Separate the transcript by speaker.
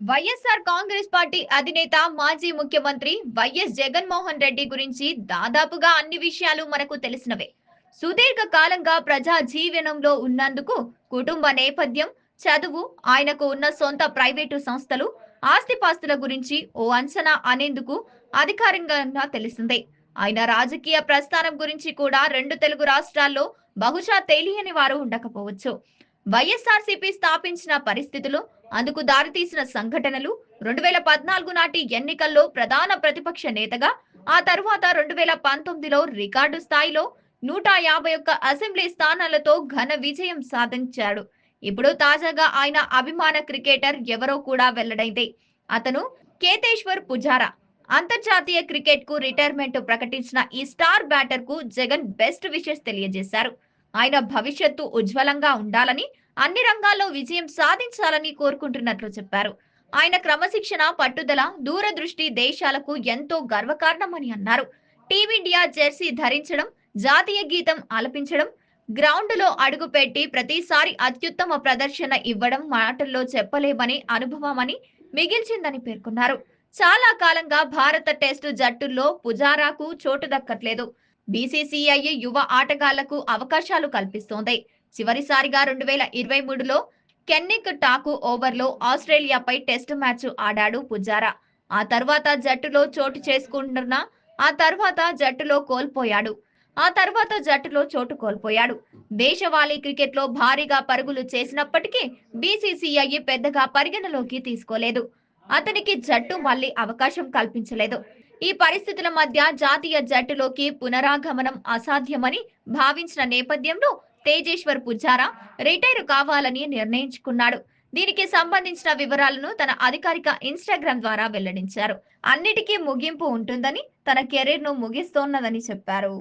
Speaker 1: YSR Congress party అధినేత మాజీ ముఖ్యమంత్రి వైఎస్ జగన్మోహన్ రెడ్డి గురించి దాదాపుగా అన్ని విషయాలు మనకు తెలిసినవే. సుదీర్ఘ కాలంగా ప్రజా జీవనంలో ఉన్నందుకు కుటుంబ నేపథ్యం, చదువు, ఆయనకు ఉన్న సొంత ప్రైవేటు సంస్థలు, ఆస్తిపాస్తుల గురించి ఓ అంచనా అనేందుకు అధికారికంగా తెలిసిందే. ఆయన రాజకీయ ప్రస్థానం గురించి కూడా రెండు తెలుగు రాష్ట్రాల్లో బహుశా తెలియని వారు ఉండకపోవచ్చు. వైఎస్ఆర్సీపీ స్థాపించిన పరిస్థితులు, అందుకు దారితీసిన సంఘటనలు, 2014 నాటి ఎన్నికల్లో ప్రధాన ప్రతిపక్ష నేతగా, ఆ తరువాత 2019లో రికార్డు స్థాయిలో 151 అసెంబ్లీ స్థానాలతో ఘన విజయం సాధించాడు. ఇప్పుడు తాజాగా ఆయన అభిమాన క్రికెటర్ ఎవరో కూడా వెల్లడైంది. అతను కేతేశ్వర్ పుజారా. అంతర్జాతీయ క్రికెట్ కు రిటైర్మెంట్ ప్రకటించిన ఈ స్టార్ బ్యాటర్ కు జగన్ బెస్ట్ విషెస్ తెలియజేశారు. ఆయన భవిష్యత్తు ఉజ్వలంగా ఉండాలని, అన్ని రంగాల్లో విజయం సాధించాలని కోరుకుంటున్నట్లు చెప్పారు. ఆయన క్రమశిక్షణ, పట్టుదల, దూరదృష్టి దేశాలకు ఎంతో గర్వకారణమని అన్నారు. టీమిండియా జెర్సీ ధరించడం, జాతీయ గీతం ఆలపించడం, గ్రౌండ్లో అడుగుపెట్టి ప్రతిసారి అత్యుత్తమ ప్రదర్శన ఇవ్వడం మాటల్లో చెప్పలేమని అనుభవమని మిగిల్చిందని పేర్కొన్నారు. చాలా కాలంగా భారత టెస్టు జట్టుల్లో పుజారాకు చోటు దక్కట్లేదు. బీసీసీఐ యువ ఆటగాళ్లకు అవకాశాలు కల్పిస్తోంది. చివరిసారిగా 2023లో కెన్నిక్ టాకు ఓవర్లో ఆస్ట్రేలియాపై టెస్టు మ్యాచ్ ఆడాడు పుజారా. ఆ తర్వాత జట్టులో చోటు చేసుకుంటున్న చోటు కోల్పోయాడు. దేశవాళీ క్రికెట్లో భారీగా పరుగులు చేసినప్పటికీ బీసీసీఐ పెద్దగా పరిగణలోకి తీసుకోలేదు. అతనికి జట్టు మళ్లీ అవకాశం కల్పించలేదు. ఈ పరిస్థితుల మధ్య జాతీయ జట్టులోకి పునరాగమనం అసాధ్యమని భావించిన నేపథ్యంలో తేజేశ్వర్ పుజారా రిటైర్ కావాలని నిర్ణయించుకున్నాడు. దీనికి సంబంధించిన వివరాలను తన అధికారిక ఇన్‌స్టాగ్రామ్ ద్వారా వెల్లడించారు. అన్నిటికీ ముగింపు ఉంటుందని, తన కెరీర్‌ను ముగిస్తోన్నదని చెప్పారు.